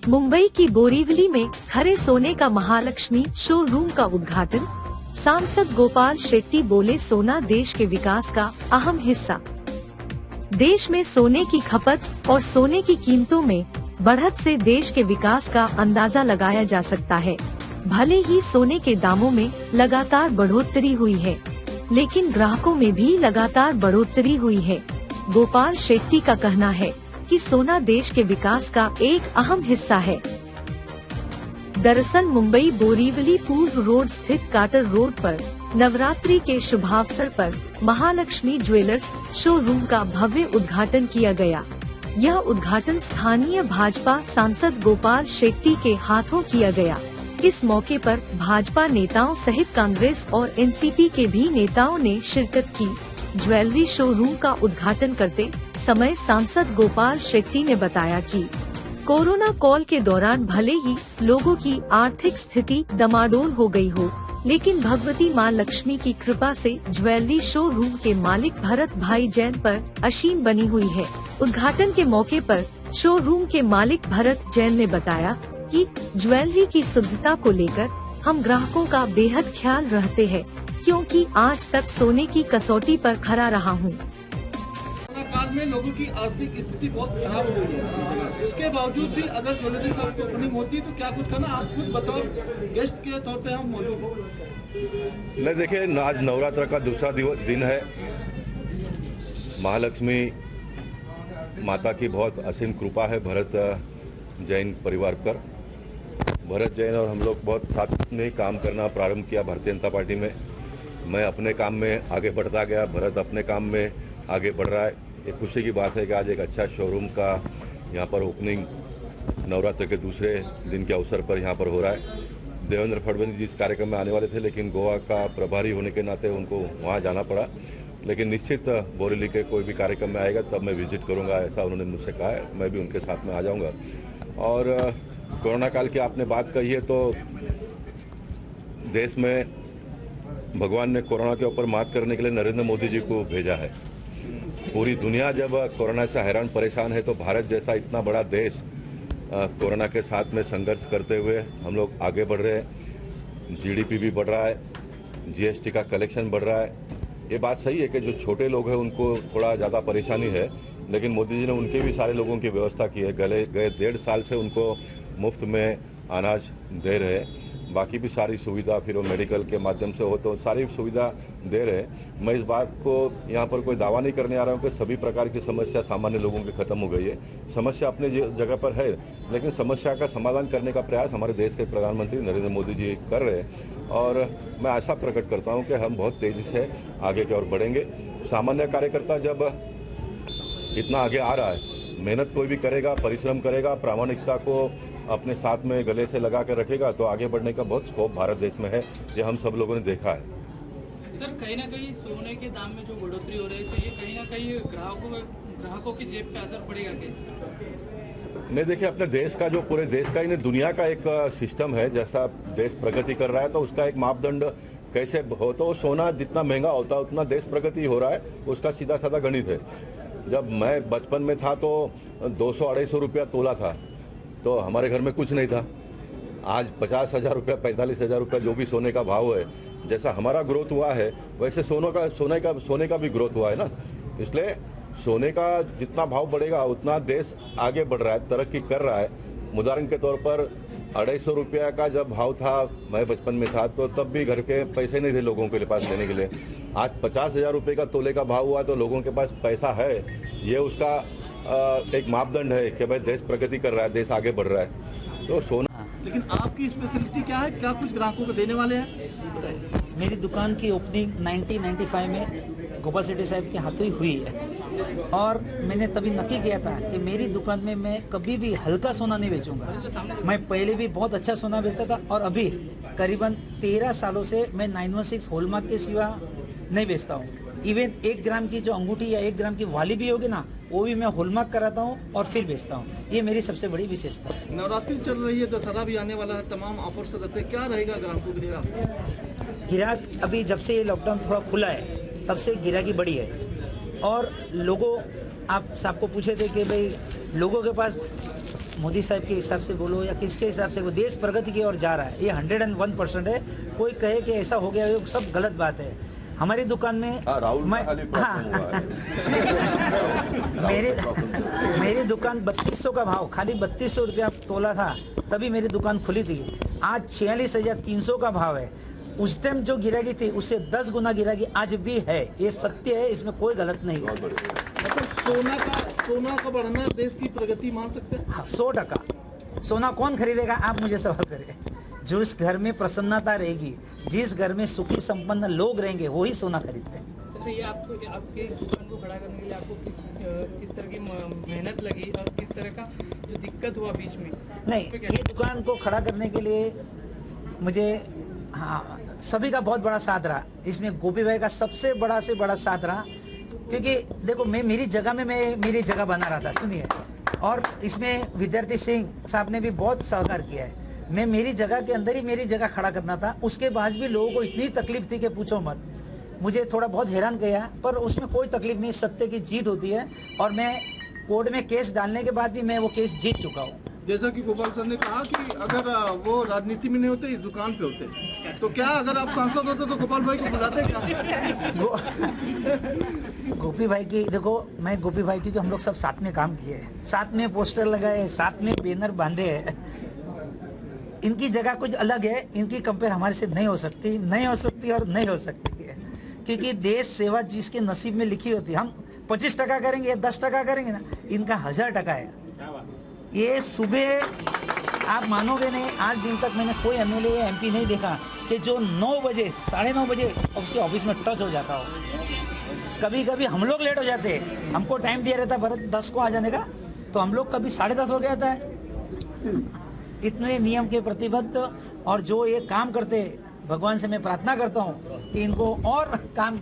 मुंबई की बोरीवली में खरे सोने का महालक्ष्मी शोरूम का उद्घाटन। सांसद गोपाल शेट्टी बोले, सोना देश के विकास का अहम हिस्सा। देश में सोने की खपत और सोने की कीमतों में बढ़त से देश के विकास का अंदाजा लगाया जा सकता है। भले ही सोने के दामों में लगातार बढ़ोतरी हुई है, लेकिन ग्राहकों में भी लगातार बढ़ोतरी हुई है। गोपाल शेट्टी का कहना है कि सोना देश के विकास का एक अहम हिस्सा है। दरअसल मुंबई बोरीवली पूर्व रोड स्थित काटर रोड पर नवरात्रि के शुभावसर पर महालक्ष्मी ज्वेलर्स शोरूम का भव्य उद्घाटन किया गया। यह उद्घाटन स्थानीय भाजपा सांसद गोपाल शेट्टी के हाथों किया गया। इस मौके पर भाजपा नेताओं सहित कांग्रेस और एनसीपी के भी नेताओं ने शिरकत की। ज्वेलरी शोरूम का उद्घाटन करते समय सांसद गोपाल शेट्टी ने बताया कि कोरोना काल के दौरान भले ही लोगों की आर्थिक स्थिति डमाडोल हो गई हो, लेकिन भगवती मां लक्ष्मी की कृपा से ज्वेलरी शोरूम के मालिक भरत भाई जैन पर असीम बनी हुई है। उद्घाटन के मौके पर शोरूम के मालिक भरत जैन ने बताया कि ज्वेलरी की शुद्धता को लेकर हम ग्राहकों का बेहद ख्याल रखते हैं, क्योंकि आज तक सोने की कसौटी पर खरा रहा हूँ। काल में लोगों की आर्थिक स्थिति बहुत खराब हो गई है, उसके बावजूद भी अगर ज्वेलरी शॉप की ओपनिंग होती है तो क्या कुछ करना, आप खुद बताओ, गेस्ट के तौर पे हम मौजूद हो। नहीं, देखिए, आज नवरात्र का दूसरा दिन है। महालक्ष्मी माता की बहुत असीम कृपा है भरत जैन परिवार पर। भरत जैन और हम लोग बहुत साथ में काम करना प्रारंभ किया भारतीय जनता पार्टी में। मैं अपने काम में आगे बढ़ता गया, भरत अपने काम में आगे बढ़ रहा है। एक खुशी की बात है कि आज एक अच्छा शोरूम का यहाँ पर ओपनिंग नवरात्र के दूसरे दिन के अवसर पर यहाँ पर हो रहा है। देवेंद्र फडणवीस जी इस कार्यक्रम में आने वाले थे, लेकिन गोवा का प्रभारी होने के नाते उनको वहाँ जाना पड़ा। लेकिन निश्चित बोरीवली के कोई भी कार्यक्रम में आएगा तब मैं विजिट करूँगा, ऐसा उन्होंने मुझसे कहा है। मैं भी उनके साथ में आ जाऊँगा। और कोरोना काल की आपने बात कही है, तो देश में भगवान ने कोरोना के ऊपर मात करने के लिए नरेंद्र मोदी जी को भेजा है। पूरी दुनिया जब कोरोना से हैरान परेशान है, तो भारत जैसा इतना बड़ा देश कोरोना के साथ में संघर्ष करते हुए हम लोग आगे बढ़ रहे हैं। जीडीपी भी बढ़ रहा है, जीएसटी का कलेक्शन बढ़ रहा है। ये बात सही है कि जो छोटे लोग हैं उनको थोड़ा ज़्यादा परेशानी है, लेकिन मोदी जी ने उनके भी सारे लोगों की व्यवस्था की है। गए 1.5 साल से उनको मुफ्त में अनाज दे रहे हैं। बाकी भी सारी सुविधा, फिर वो मेडिकल के माध्यम से हो तो सारी सुविधा दे रहे हैं। मैं इस बात को यहाँ पर कोई दावा नहीं करने आ रहा हूँ कि सभी प्रकार की समस्या सामान्य लोगों की खत्म हो गई है। समस्या अपने जगह पर है, लेकिन समस्या का समाधान करने का प्रयास हमारे देश के प्रधानमंत्री नरेंद्र मोदी जी कर रहे हैं। और मैं आशा प्रकट करता हूँ कि हम बहुत तेजी से आगे की ओर बढ़ेंगे। सामान्य कार्यकर्ता जब इतना आगे आ रहा है, मेहनत कोई भी करेगा, परिश्रम करेगा, प्रामाणिकता को अपने साथ में गले से लगा कर रखेगा, तो आगे बढ़ने का बहुत स्कोप भारत देश में है। ये हम सब लोगों ने देखा है। सर, कहीं ना कहीं सोने के दाम में जो बढ़ोतरी हो रही है, तो ये कहीं ना कहीं ग्राहकों की जेब पे असर पड़ेगा क्या? नहीं, देखिए, अपने देश का, जो पूरे देश का ही नहीं दुनिया का एक सिस्टम है। जैसा देश प्रगति कर रहा है तो उसका एक मापदंड कैसे हो, तो सोना जितना महंगा होता है उतना देश प्रगति हो रहा है। उसका सीधा साधा गणित है। जब मैं बचपन में था तो 200-250 रुपया तोला था, तो हमारे घर में कुछ नहीं था। आज 50,000 रुपया, 45,000 रुपया जो भी सोने का भाव है, जैसा हमारा ग्रोथ हुआ है वैसे सोने का भी ग्रोथ हुआ है ना। इसलिए सोने का जितना भाव बढ़ेगा उतना देश आगे बढ़ रहा है, तरक्की कर रहा है। उदाहरण के तौर पर 250 रुपया का जब भाव था, मैं बचपन में था, तो तब भी घर के पैसे नहीं थे लोगों के पास लेने के लिए। आज 50,000 रुपये का तोले का भाव हुआ तो लोगों के पास पैसा है। ये उसका एक मापदंड है कि भाई देश प्रगति कर रहा है, देश आगे बढ़ रहा है। तो सोना। लेकिन आपकी स्पेशलिटी क्या है, क्या कुछ ग्राहकों को देने वाले हैं? मेरी दुकान की ओपनिंग 1995 में गोपाल शेट्टी साहब के हाथों ही हुई है, और मैंने तभी नक्की किया था कि मेरी दुकान में मैं कभी भी हल्का सोना नहीं बेचूंगा। मैं पहले भी बहुत अच्छा सोना बेचता था, और अभी करीबन 13 सालों से मैं 916 हॉलमार्क के सिवा नहीं बेचता हूँ। इवन 1 ग्राम की जो अंगूठी या 1 ग्राम की वाली भी होगी ना, वो भी मैं हॉलमार्क कराता हूँ और फिर बेचता हूँ। ये मेरी सबसे बड़ी विशेषता है। नवरात्रि चल रही है, दशहरा भी आने वाला है, तमाम ऑफर्स रहते हैं, क्या रहेगा ग्राहकों के लिए? गिराक अभी जब से ये लॉकडाउन थोड़ा खुला है तब से गिराकी बढ़ी है, और लोगों, आप सबको पूछे थे कि भाई लोगों के पास मोदी साहब के हिसाब से बोलो या किसके हिसाब से, वो देश प्रगति की ओर जा रहा है, ये 101% है। कोई कहे कि ऐसा हो गया, ये सब गलत बात है। हमारी दुकान में मेरी दुकान 3200 का भाव, खाली 3200 रुपया तोला था, तभी मेरी दुकान खुली थी। आज 46,300 का भाव है। उस टाइम जो गिरागी थी उससे 10 गुना गिरागी आज भी है, ये सत्य है, इसमें कोई गलत नहीं है। मतलब सोना का बढ़ना देश की प्रगति मान सकते हैं? हाँ, 100%। सोना कौन खरीदेगा, आप मुझे सवाल करें। जिस घर में प्रसन्नता रहेगी, जिस घर में सुखी संपन्न लोग रहेंगे, वही सोना खरीदते हैं। सर, ये आपके इस दुकान को खड़ा करने के लिए आपको किस तरह की मेहनत लगी और किस तरह का जो दिक्कत हुआ बीच में? नहीं, ये दुकान को खड़ा करने के लिए मुझे सभी का बहुत बड़ा साथ रहा। इसमें गोपी भाई का सबसे बड़ा से बड़ा साथ रहा, क्योंकि देखो मैं मेरी जगह बना रहा था, सुनिए, और इसमें विद्यार्थी सिंह साहब ने भी बहुत सहकार किया है। मैं मेरी जगह के अंदर ही मेरी जगह खड़ा करना था, उसके बाद भी लोगों को इतनी तकलीफ थी कि पूछो मत। मुझे थोड़ा बहुत हैरान किया, पर उसमें कोई तकलीफ नहीं, सत्य की जीत होती है। और मैं कोर्ट में केस डालने के बाद भी मैं वो केस जीत चुका हूँ। जैसा कि गोपाल सर ने कहा कि अगर वो राजनीति में नहीं होते, इस दुकान पे होते, तो क्या अगर आप सांसद होते तो गोपाल भाई को बुलाते क्या? गोपी भाई की देखो, मैं गोपी भाई क्योंकि हम लोग सब साथ में काम किए, साथ में पोस्टर लगाए, साथ में बैनर बांधे हैं। इनकी जगह कुछ अलग है, इनकी कंपेयर हमारे से नहीं हो सकती और नहीं हो सकती है, क्योंकि देश सेवा जिसके नसीब में लिखी होती है। हम 25% करेंगे या 10% करेंगे ना, इनका 1000% है। ये सुबह आप मानोगे नहीं, आज दिन तक मैंने कोई एमएलए या एमपी नहीं देखा कि जो 9 बजे 9:30 बजे उसके ऑफिस में टच हो जाता हो। कभी कभी हम लोग लेट हो जाते हैं, हमको टाइम दिया रहता भरत 10 को आ जाने का, तो हम लोग कभी 10:30 हो गया था। इतने नियम के प्रतिबद्ध और जो ये काम करते, भगवान से मैं प्रार्थना करता हूँ कि इनको और काम